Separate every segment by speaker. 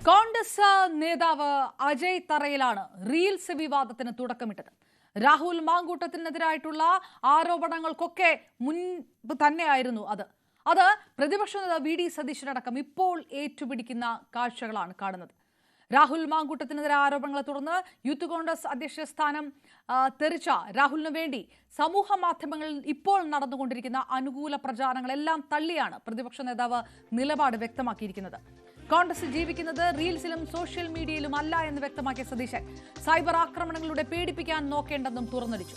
Speaker 1: കോൺഗ്രസ് നേതാവ് അജയ് തറയിലാണ് റീൽസ് വിവാദത്തിന് തുടക്കമിട്ടത്. രാഹുൽ മാങ്കൂട്ടത്തിനെതിരായിട്ടുള്ള ആരോപണങ്ങൾക്കൊക്കെ മുൻപ് തന്നെയായിരുന്നു അത് പ്രതിപക്ഷ നേതാവ് വി ഡി സതീശനടക്കം ഇപ്പോൾ ഏറ്റുപിടിക്കുന്ന കാഴ്ചകളാണ് കാണുന്നത്. രാഹുൽ മാങ്കൂട്ടത്തിനെതിരെ ആരോപണങ്ങളെ തുടർന്ന് യൂത്ത് കോൺഗ്രസ് അധ്യക്ഷ സ്ഥാനം തെറിച്ച രാഹുലിനു വേണ്ടി സമൂഹ മാധ്യമങ്ങളിൽ ഇപ്പോൾ നടന്നുകൊണ്ടിരിക്കുന്ന അനുകൂല പ്രചാരണങ്ങളെല്ലാം തള്ളിയാണ് പ്രതിപക്ഷ നേതാവ് നിലപാട് വ്യക്തമാക്കിയിരിക്കുന്നത്. കോൺഗ്രസ് ജീവിക്കുന്നത് റീൽസിലും സോഷ്യൽ മീഡിയയിലും അല്ല എന്ന് വ്യക്തമാക്കിയ സതീശൻ സൈബർ ആക്രമണങ്ങളുടെ പേടിപ്പിക്കാൻ നോക്കേണ്ടെന്നും തുറന്നടിച്ചു.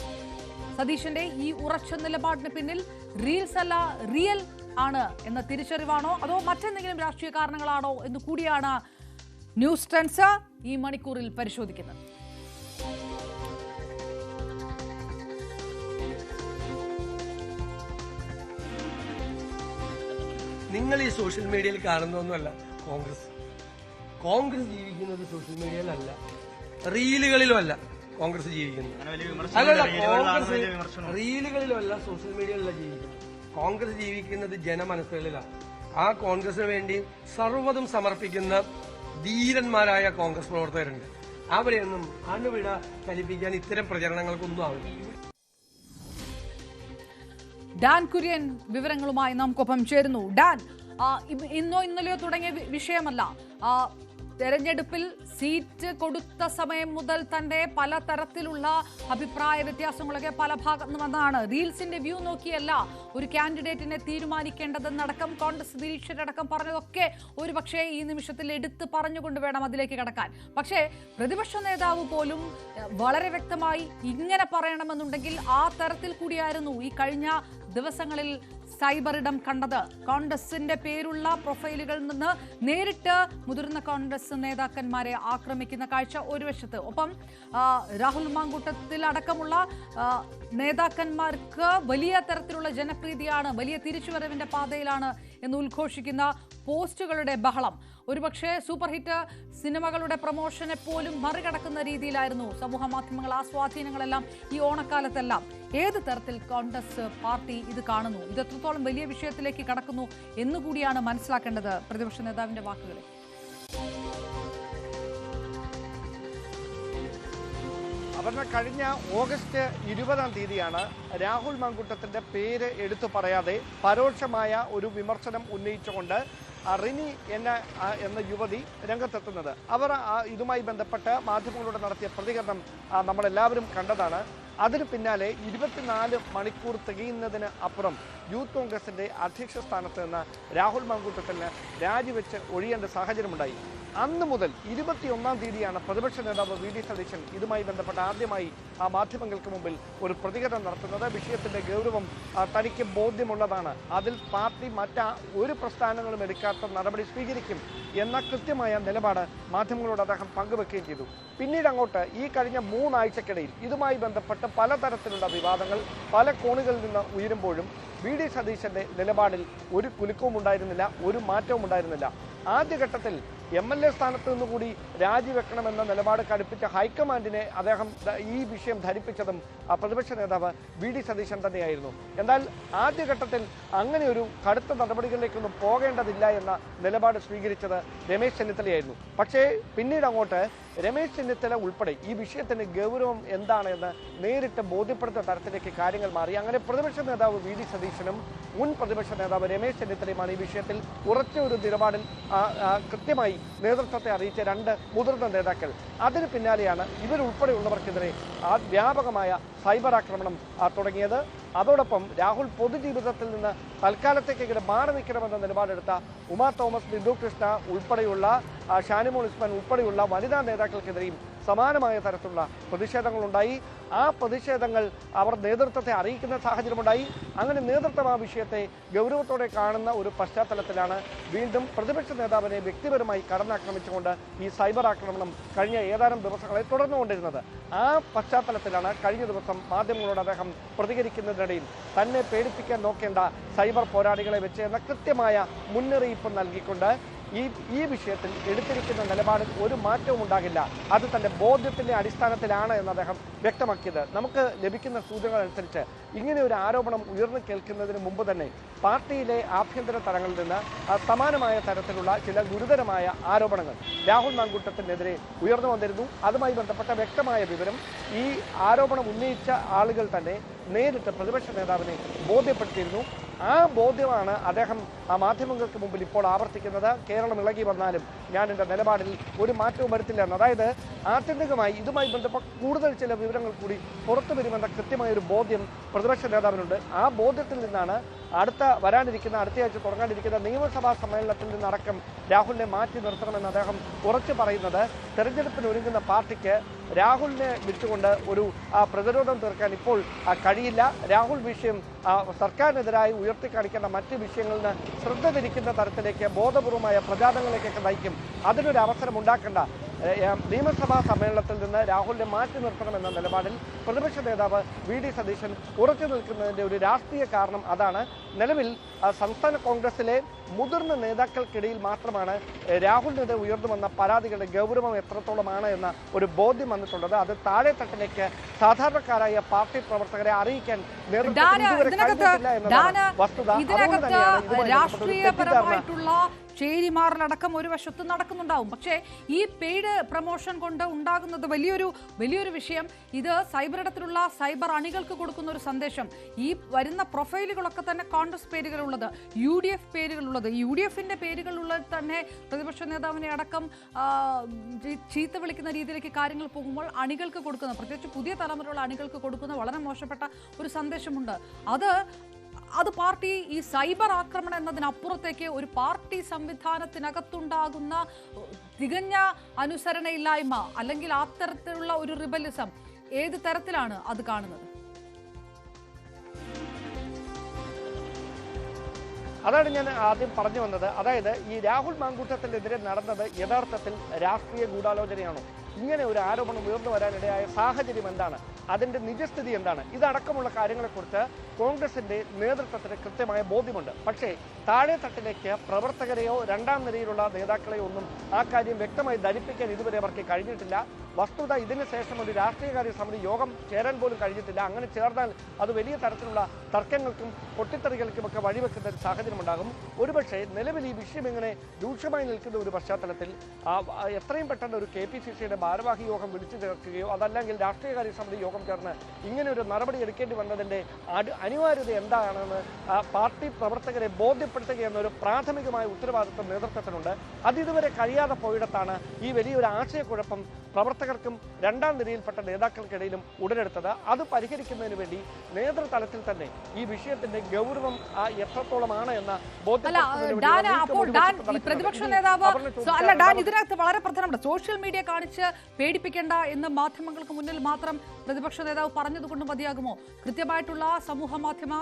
Speaker 1: സതീശന്റെ ഈ ഉറച്ച നിലപാടിന് പിന്നിൽ റീൽസ് അല്ല റിയൽ ആണ് എന്ന തിരിച്ചറിവാണോ അതോ മറ്റെന്തെങ്കിലും രാഷ്ട്രീയ കാരണങ്ങളാണോ എന്ന് കൂടിയാണ് ന്യൂസ് ട്രെൻഡ്സ് ഈ മണിക്കൂറിൽ പരിശോധിക്കുന്നത്.
Speaker 2: നിങ്ങൾ ഈ സോഷ്യൽ മീഡിയയിൽ കാണുന്നൊന്നുമല്ല കോൺഗ്രസ് ജീവിക്കുന്നത് സോഷ്യൽ മീഡിയയിലല്ല, റീലുകളിലും അല്ല കോൺഗ്രസ് ജീവിക്കുന്നത്. റീലുകളിലും അല്ല, സോഷ്യൽ മീഡിയയിലല്ല ജീവിക്കുന്നത്. കോൺഗ്രസ് ജീവിക്കുന്നത് ജനമനസ്സുകളിലാണ്. ആ കോൺഗ്രസിന് വേണ്ടി സർവ്വതും സമർപ്പിക്കുന്ന ധീരന്മാരായ കോൺഗ്രസ് പ്രവർത്തകരുണ്ട്. അവരെയൊന്നും അണുവിട ചലിപ്പിക്കാൻ ഇത്തരം പ്രചരണങ്ങൾക്കൊന്നും ആവില്ല.
Speaker 1: ഡാൻ കുര്യൻ വിവരങ്ങളുമായി നമുക്കൊപ്പം ചേരുന്നു. ഡാൻ, ഇന്നോ ഇന്നലെയോ തുടങ്ങിയ വിഷയമല്ല. തെരഞ്ഞെടുപ്പിൽ സീറ്റ് കൊടുത്ത സമയം മുതൽ തന്നെ പലതരത്തിലുള്ള അഭിപ്രായ വ്യത്യാസങ്ങളൊക്കെ പല ഭാഗത്തു വന്നതാണ്. റീൽസിന്റെ വ്യൂ നോക്കിയല്ല ഒരു കാൻഡിഡേറ്റിനെ തീരുമാനിക്കേണ്ടതെന്നടക്കം കോൺഗ്രസ് നിരീക്ഷകരടക്കം പറഞ്ഞതൊക്കെ ഒരുപക്ഷെ ഈ നിമിഷത്തിൽ എടുത്ത് പറഞ്ഞുകൊണ്ട് വേണം അതിലേക്ക് കടക്കാൻ. പക്ഷേ പ്രതിപക്ഷ നേതാവ് പോലും വളരെ വ്യക്തമായി ഇങ്ങനെ പറയണമെന്നുണ്ടെങ്കിൽ ആ തരത്തിൽ കൂടിയായിരുന്നു ഈ കഴിഞ്ഞ ദിവസങ്ങളിൽ സൈബറിടം കണ്ടത്. കോൺഗ്രസിന്റെ പേരുള്ള പ്രൊഫൈലുകളിൽ നിന്ന് നേരിട്ട് മുതിർന്ന കോൺഗ്രസ് നേതാക്കന്മാരെ ആക്രമിക്കുന്ന കാഴ്ച ഒരു വശത്ത്, ഒപ്പം രാഹുൽ മാങ്കൂട്ടത്തിൽ അടക്കമുള്ള നേതാക്കന്മാർക്ക് വലിയ തരത്തിലുള്ള ജനപ്രീതിയാണ്, വലിയ തിരിച്ചുവരവിന്റെ പാതയിലാണ് എന്ന് ഉദ്ഘോഷിക്കുന്ന പോസ്റ്റുകളുടെ ബഹളം. ഒരുപക്ഷെ സൂപ്പർ ഹിറ്റ് സിനിമകളുടെ പ്രൊമോഷനെ പോലും മറികടക്കുന്ന രീതിയിലായിരുന്നു സമൂഹ മാധ്യമങ്ങൾ ആ സ്വാധീനങ്ങളെല്ലാം ഈ ഓണക്കാലത്തെല്ലാം. ഏത് തരത്തിൽ കോൺഗ്രസ് പാർട്ടി ഇത് കാണുന്നു, ഇത് എത്രത്തോളം വലിയ വിഷയത്തിലേക്ക് കടക്കുന്നു എന്നുകൂടിയാണ് മനസ്സിലാക്കേണ്ടത് പ്രതിപക്ഷ നേതാവിന്റെ വാക്കുകളിൽ.
Speaker 3: അവരുടെ കഴിഞ്ഞ ഓഗസ്റ്റ് 20-ാം തീയതിയാണ് രാഹുൽ മാങ്കൂട്ടത്തിന്റെ പേര് എടുത്തു പറയാതെ പരോക്ഷമായ ഒരു വിമർശനം ഉന്നയിച്ചുകൊണ്ട് റിനി എന്ന യുവതി രംഗത്തെത്തുന്നത്. അവർ ഇതുമായി ബന്ധപ്പെട്ട് മാധ്യമങ്ങളോട് നടത്തിയ പ്രതികരണം നമ്മളെല്ലാവരും കണ്ടതാണ്. അതിന് പിന്നാലെ 24 മണിക്കൂർ തികയുന്നതിന് അപ്പുറം യൂത്ത് കോൺഗ്രസിന്റെ അധ്യക്ഷ സ്ഥാനത്ത് നിന്ന് രാഹുൽ മാങ്കൂട്ടത്തിന് രാജിവെച്ച് ഒഴിയേണ്ട സാഹചര്യമുണ്ടായി. അന്ന് മുതൽ 21-ാം തീയതിയാണ് പ്രതിപക്ഷ നേതാവ് വി ഡി സതീശൻ ഇതുമായി ബന്ധപ്പെട്ട് ആദ്യമായി മാധ്യമങ്ങൾക്ക് മുമ്പിൽ ഒരു പ്രതികരണം നടത്തുന്നത്. വിഷയത്തിന്റെ ഗൗരവം തനിക്ക് ബോധ്യമുള്ളതാണ്, അതിൽ പാർട്ടി ഒരു പ്രസ്ഥാനങ്ങളും എടുക്കാത്ത നടപടി സ്വീകരിക്കും എന്ന കൃത്യമായ നിലപാട് മാധ്യമങ്ങളോട് അദ്ദേഹം പങ്കുവെക്കുകയും ചെയ്തു. പിന്നീട് അങ്ങോട്ട് ഈ കഴിഞ്ഞ 3 ആഴ്ചക്കിടയിൽ ഇതുമായി ബന്ധപ്പെട്ട് പലതരത്തിലുള്ള വിവാദങ്ങൾ പല കോണുകളിൽ നിന്ന് ഉയരുമ്പോഴും വി ഡി സതീശന്റെ നിലപാടിൽ ഒരു കുലുക്കവും ഉണ്ടായിരുന്നില്ല, ഒരു മാറ്റവും ഉണ്ടായിരുന്നില്ല. ആദ്യഘട്ടത്തിൽ MLA സ്ഥാനത്ത് നിന്നുകൂടി രാജിവെക്കണമെന്ന നിലപാട് കടുപ്പിച്ച ഹൈക്കമാൻഡിനെ അദ്ദേഹം ഈ വിഷയം ധരിപ്പിച്ചതും പ്രതിപക്ഷ നേതാവ് വി ഡി സതീശൻ തന്നെയായിരുന്നു. എന്നാൽ ആദ്യഘട്ടത്തിൽ അങ്ങനെ ഒരു കടുത്ത നടപടികളിലേക്കൊന്നും പോകേണ്ടതില്ല എന്ന നിലപാട് സ്വീകരിച്ചത് രമേശ് ചെന്നിത്തലയായിരുന്നു. പക്ഷേ പിന്നീട് അങ്ങോട്ട് രമേശ് ചെന്നിത്തല ഉൾപ്പെടെ ഈ വിഷയത്തിന്റെ ഗൗരവം എന്താണ് എന്ന് നേരിട്ട് ബോധ്യപ്പെടുത്തുന്ന തരത്തിലേക്ക് കാര്യങ്ങൾ മാറി. അങ്ങനെ പ്രതിപക്ഷ നേതാവ് വി ഡി സതീശനും മുൻ പ്രതിപക്ഷ നേതാവ് രമേശ് ചെന്നിത്തലയുമാണ് ഈ വിഷയത്തിൽ ഉറച്ച ഒരു നിലപാടിൽ കൃത്യമായി നേതൃത്വത്തെ അറിയിച്ച 2 മുതിർന്ന നേതാക്കൾ. അതിന് പിന്നാലെയാണ് ഇവരുൾപ്പെടെയുള്ളവർക്കെതിരെ വ്യാപകമായ സൈബർ ആക്രമണം തുടങ്ങിയത്. അതോടൊപ്പം രാഹുൽ പൊതുജീവിതത്തിൽ നിന്ന് തൽക്കാലത്തേക്കെങ്കിലും മാറി നിൽക്കണമെന്ന നിലപാടെടുത്ത ഉമാ തോമസ്, ബിന്ദു കൃഷ്ണ ഉൾപ്പെടെയുള്ള ഷാനിമോൾ ഉസ്മാൻ ഉൾപ്പെടെയുള്ള വനിതാ നേതാക്കൾക്കെതിരെയും സമാനമായ തരത്തിലുള്ള പ്രതിഷേധങ്ങളുണ്ടായി. ആ പ്രതിഷേധങ്ങൾ അവർ നേതൃത്വത്തെ അറിയിക്കുന്ന സാഹചര്യമുണ്ടായി. അങ്ങനെ നേതൃത്വം ആ വിഷയത്തെ ഗൗരവത്തോടെ കാണുന്ന ഒരു പശ്ചാത്തലത്തിലാണ് വീണ്ടും പ്രതിപക്ഷ നേതാവിനെ വ്യക്തിപരമായി കടന്നാക്രമിച്ചുകൊണ്ട് ഈ സൈബർ ആക്രമണം കഴിഞ്ഞ ഏതാനും ദിവസങ്ങളെ തുടർന്നുകൊണ്ടിരുന്നത്. ആ പശ്ചാത്തലത്തിലാണ് കഴിഞ്ഞ ദിവസം മാധ്യമങ്ങളോട് അദ്ദേഹം പ്രതികരിക്കുന്നതിനിടയിൽ തന്നെ പേടിപ്പിക്കാൻ നോക്കേണ്ട സൈബർ പോരാളികളെ വെച്ച് എന്ന കൃത്യമായ മുന്നറിയിപ്പ് നൽകിക്കൊണ്ട് ഈ വിഷയത്തിൽ എടുത്തിരിക്കുന്ന നിലപാടിൽ ഒരു മാറ്റവും ഉണ്ടാകില്ല. അത് തന്റെ ബോധ്യത്തിന്റെ അടിസ്ഥാനത്തിലാണ് എന്ന് അദ്ദേഹം വ്യക്തമാക്കിയത്. നമുക്ക് ലഭിക്കുന്ന സൂചനകൾ അനുസരിച്ച് ഇങ്ങനെ ഒരു ആരോപണം ഉയർന്നു കേൾക്കുന്നതിന് മുമ്പ് തന്നെ പാർട്ടിയിലെ ആഭ്യന്തര തലങ്ങളിൽ നിന്ന് സമാനമായ തരത്തിലുള്ള ചില ഗുരുതരമായ ആരോപണങ്ങൾ രാഹുൽ മാങ്കൂട്ടത്തിനെതിരെ ഉയർന്നു വന്നിരുന്നു. അതുമായി ബന്ധപ്പെട്ട വ്യക്തമായ വിവരം ഈ ആരോപണം ഉന്നയിച്ച ആളുകൾ തന്നെ നേരിട്ട് പ്രതിപക്ഷ നേതാവിനെ ബോധ്യപ്പെടുത്തിയിരുന്നു. ആ ബോധ്യമാണ് അദ്ദേഹം മാധ്യമങ്ങൾക്ക് മുമ്പിൽ ഇപ്പോൾ ആവർത്തിക്കുന്നത്. കേരളം ഇളകി വന്നാലും ഞാൻ എൻ്റെ നിലപാടിൽ ഒരു മാറ്റവും വരുത്തില്ല എന്ന്. അതായത് ആത്യന്തികമായി ഇതുമായി ബന്ധപ്പെട്ട് കൂടുതൽ ചില വിവരങ്ങൾ കൂടി പുറത്തു വരുമെന്ന കൃത്യമായൊരു ബോധ്യം പ്രതിപക്ഷ നേതാവിനുണ്ട്. ആ ബോധ്യത്തിൽ നിന്നാണ് അടുത്തയാഴ്ച തുടങ്ങാനിരിക്കുന്ന നിയമസഭാ സമ്മേളനത്തിൽ നിന്നടക്കം രാഹുലിനെ മാറ്റി നിർത്തണമെന്ന് അദ്ദേഹം ഉറച്ചു പറയുന്നത്. തെരഞ്ഞെടുപ്പിന് ഒരുങ്ങുന്ന പാർട്ടിക്ക് രാഹുലിനെ വിട്ടുകൊണ്ട് ഒരു പ്രതിരോധം തീർക്കാൻ ഇപ്പോൾ കഴിയില്ല. രാഹുൽ വിഷയം സർക്കാരിനെതിരായി ഉയർത്തിക്കാണിക്കേണ്ട മറ്റ് വിഷയങ്ങളിൽ നിന്ന് ശ്രദ്ധ തിരിക്കുന്ന തരത്തിലേക്ക് ബോധപൂർവമായ പ്രചാരണങ്ങളിലേക്കൊക്കെ നയിക്കും. അതിനൊരു അവസരം ഉണ്ടാക്കേണ്ട. നിയമസഭാ സമ്മേളനത്തിൽ നിന്ന് രാഹുലിനെ മാറ്റി നിർത്തണമെന്ന നിലപാടിൽ പ്രതിപക്ഷ നേതാവ് വി ഡി സതീശൻ ഉറച്ചു നിൽക്കുന്നതിന്റെ ഒരു രാഷ്ട്രീയ കാരണം അതാണ്. നിലവിൽ സംസ്ഥാന കോൺഗ്രസിലെ മുതിർന്ന നേതാക്കൾക്കിടയിൽ മാത്രമാണ് രാഹുലിനെതിരെ ഉയർന്നു വന്ന പരാതികളുടെ ഗൗരവം എത്രത്തോളമാണ് എന്ന ഒരു ബോധ്യം വന്നിട്ടുള്ളത്. അത് താഴെത്തട്ടിലേക്ക് സാധാരണക്കാരായ പാർട്ടി പ്രവർത്തകരെ അറിയിക്കാൻ
Speaker 1: രാഷ്ട്രീയപരമായിട്ടുള്ള ചേരിമാറലടക്കം ഒരു വശത്ത് നടക്കുന്നുണ്ടാവും. പക്ഷേ ഈ പെയ്ഡ് പ്രൊമോഷൻ കൊണ്ട് ഉണ്ടാകുന്നത് വലിയൊരു വിഷയം. ഇത് സൈബറിടത്തിലുള്ള സൈബർ അണികൾക്ക് കൊടുക്കുന്ന ഒരു സന്ദേശം. ഈ വരുന്ന പ്രൊഫൈലുകളൊക്കെ തന്നെ കോൺഗ്രസ് പേരുകളുള്ളത്, UDF പേരുകളുള്ളത്, UDFന്റെ പേരുകളുള്ളത് തന്നെ പ്രതിപക്ഷ നേതാവിനെ അടക്കം ചീത്ത വിളിക്കുന്ന രീതിയിലേക്ക് കാര്യങ്ങൾ പോകുമ്പോൾ അണികൾക്ക് കൊടുക്കുന്ന, പ്രത്യേകിച്ച് പുതിയ തലമുറയുള്ള അണികൾക്ക് കൊടുക്കുന്ന വളരെ മോശപ്പെട്ട ഒരു സന്ദേശമുണ്ട്. അത് പാർട്ടി ഈ സൈബർ ആക്രമണം എന്നതിനപ്പുറത്തേക്ക് ഒരു പാർട്ടി സംവിധാനത്തിനകത്തുണ്ടാകുന്ന തികഞ്ഞ അനുസരണയില്ലായ്മ അല്ലെങ്കിൽ അത്തരത്തിലുള്ള ഒരു റിബലിസം ഏത് തരത്തിലാണ് അത് കാണുന്നത്?
Speaker 3: അതാണ് ഞാൻ ആദ്യം പറഞ്ഞു വന്നത്. അതായത് ഈ രാഹുൽ മാങ്കൂട്ടത്തിനെതിരെ നടന്നത് യഥാർത്ഥത്തിൽ രാഷ്ട്രീയ ഗൂഢാലോചനയാണോ? ഇങ്ങനെ ഒരു ആരോപണം ഉയർന്നു വരാനിടയായ സാഹചര്യം എന്താണ്? അതിന്റെ നിജസ്ഥിതി എന്താണ്? ഇതടക്കമുള്ള കാര്യങ്ങളെക്കുറിച്ച് കോൺഗ്രസിന്റെ നേതൃത്വത്തിന് കൃത്യമായ ബോധ്യമുണ്ട്. പക്ഷേ താഴെത്തട്ടിലേക്ക് പ്രവർത്തകരെയോ രണ്ടാം നിരയിലുള്ള നേതാക്കളെയോ ഒന്നും ആ കാര്യം വ്യക്തമായി ധരിപ്പിക്കാൻ ഇതുവരെ അവർക്ക് കഴിഞ്ഞിട്ടില്ല. വസ്തുത ഇതിന് ശേഷം ഒരു രാഷ്ട്രീയകാര്യ സമിതി യോഗം ചേരാൻ പോലും കഴിഞ്ഞിട്ടില്ല. അങ്ങനെ ചേർന്നാൽ അത് വലിയ തരത്തിലുള്ള തർക്കങ്ങൾക്കും പൊട്ടിത്തെറികൾക്കുമൊക്കെ വഴിവെക്കുന്ന ഒരു സാഹചര്യം ഉണ്ടാകും. ഒരുപക്ഷെ നിലവിൽ ഈ വിഷയം ഇങ്ങനെ രൂക്ഷമായി നിൽക്കുന്ന ഒരു പശ്ചാത്തലത്തിൽ എത്രയും പെട്ടെന്ന് ഒരു KPCCയുടെ ഭാരവാഹി യോഗം വിളിച്ചു ചേർക്കുകയോ അതല്ലെങ്കിൽ രാഷ്ട്രീയകാര്യ സമിതി യോഗം ചേർന്ന് ഇങ്ങനെ ഒരു നടപടി എടുക്കേണ്ടി വന്നതിന്റെ അനിവാര്യത എന്താണെന്ന് പാർട്ടി പ്രവർത്തകരെ ബോധ്യപ്പെടുത്തുക എന്നൊരു പ്രാഥമികമായ ഉത്തരവാദിത്വം നേതൃത്വത്തിനുണ്ട്. അതിതുവരെ കഴിയാതെ പോയിടത്താണ് ഈ വലിയൊരു ആശയക്കുഴപ്പം പ്രവർത്തകർക്കും രണ്ടാം നിരയിൽപ്പെട്ട നേതാക്കൾക്കിടയിലും ഉടലെടുത്തത്. അത് പരിഹരിക്കുന്നതിന് വേണ്ടി നേതൃതലത്തിൽ തന്നെ ഈ വിഷയത്തിന്റെ ഗൗരവം എത്രത്തോളമാണ് എന്ന
Speaker 1: പ്രതിപക്ഷ നേതാവ് ഇതിനകത്ത് വളരെ പ്രധാനപ്പെട്ട സോഷ്യൽ മീഡിയ കാണിച്ച് പേടിപ്പിക്കേണ്ട എന്ന് മാധ്യമങ്ങൾക്ക് മുന്നിൽ മാത്രം പ്രതിപക്ഷ നേതാവ് പറഞ്ഞതുകൊണ്ട് മതിയാകുമോ? കൃത്യമായിട്ടുള്ള സമൂഹ മാധ്യമ